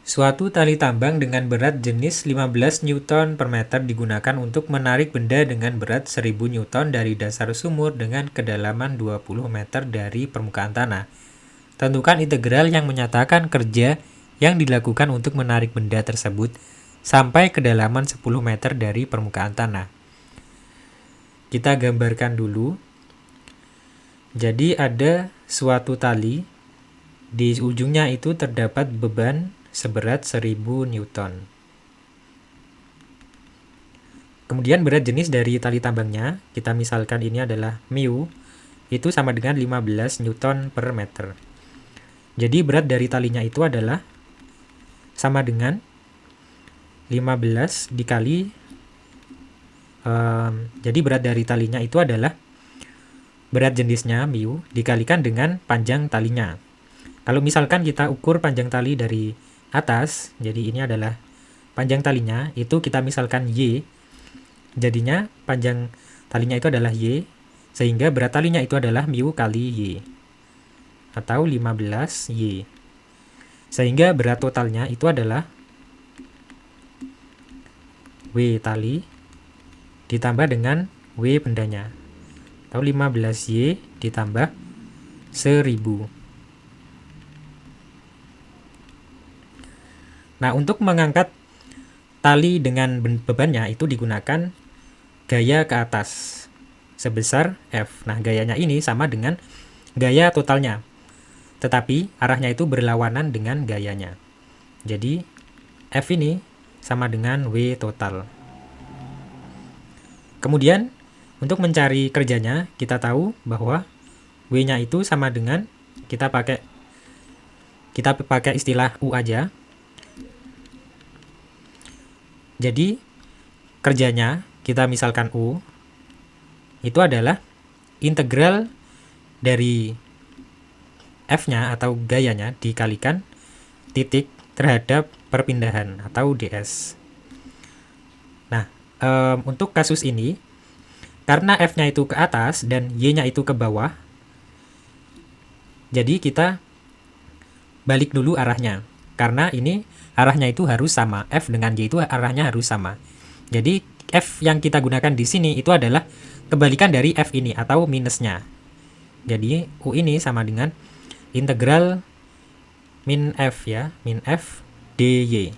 Suatu tali tambang dengan berat jenis 15 Newton per meter digunakan untuk menarik benda dengan berat 1000 Newton dari dasar sumur dengan kedalaman 20 meter dari permukaan tanah. Tentukan integral yang menyatakan kerja yang dilakukan untuk menarik benda tersebut sampai kedalaman 10 meter dari permukaan tanah. Kita gambarkan dulu. Jadi ada suatu tali, di ujungnya itu terdapat beban seberat 1000 Newton. Kemudian berat jenis dari tali tambangnya, kita misalkan ini adalah mu, itu sama dengan 15 Newton per meter. Jadi berat dari talinya itu adalah sama dengan 15 dikali, jadi berat dari talinya itu adalah berat jenisnya mu dikalikan dengan panjang talinya. Kalau misalkan kita ukur panjang tali dari atas, jadi ini adalah panjang talinya, itu kita misalkan Y, jadinya panjang talinya itu adalah Y, sehingga berat talinya itu adalah mu kali Y, atau 15 Y. Sehingga berat totalnya itu adalah W tali ditambah dengan W bendanya, atau 15 Y ditambah 1000. Nah, untuk mengangkat tali dengan bebannya itu digunakan gaya ke atas sebesar F. Nah, gayanya ini sama dengan gaya totalnya, tetapi arahnya itu berlawanan dengan gayanya. Jadi, F ini sama dengan W total. Kemudian, untuk mencari kerjanya, kita tahu bahwa W-nya itu sama dengan, kita pakai istilah U aja. Jadi kerjanya kita misalkan U itu adalah integral dari F-nya atau gayanya dikalikan titik terhadap perpindahan atau ds. Nah, untuk kasus ini karena F-nya itu ke atas dan Y-nya itu ke bawah, jadi kita balik dulu arahnya. Karena ini arahnya itu harus sama, F dengan Y itu arahnya harus sama. Jadi F yang kita gunakan di sini itu adalah kebalikan dari F ini atau minusnya. Jadi U ini sama dengan integral min F ya, min F dy.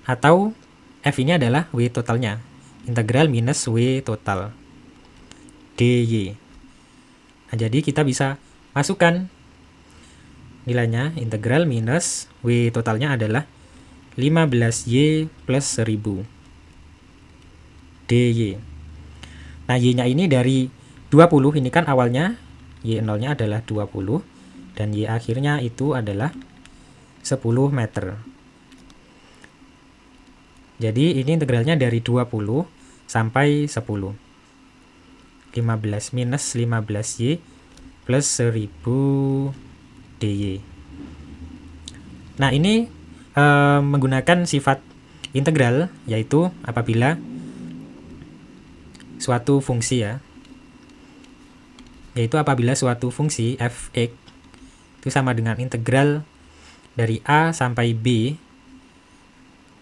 Atau F ini adalah W totalnya, integral minus W total dy. Nah, jadi kita bisa masukkan nilainya, integral minus W totalnya adalah 15Y plus 1000 dy. Nah, Y-nya ini dari 20, ini kan awalnya Y0-nya adalah 20 dan Y akhirnya itu adalah 10 meter. Jadi ini integralnya dari 20 sampai 10. 15 minus 15Y plus 1000 dy. Nah, ini menggunakan sifat integral, yaitu apabila suatu fungsi ya, yaitu apabila suatu fungsi f(x) itu sama dengan integral dari a sampai b,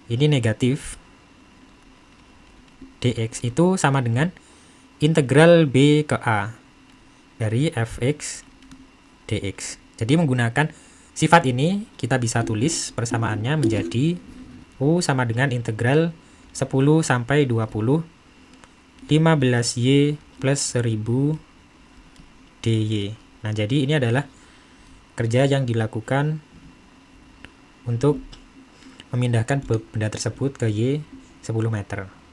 ini negatif, dx itu sama dengan integral b ke a dari fx dx. Jadi menggunakan sifat ini kita bisa tulis persamaannya menjadi U sama dengan integral 10 sampai 20 15Y plus 1000 dy. Nah, jadi ini adalah kerja yang dilakukan untuk memindahkan benda tersebut ke Y 10 meter.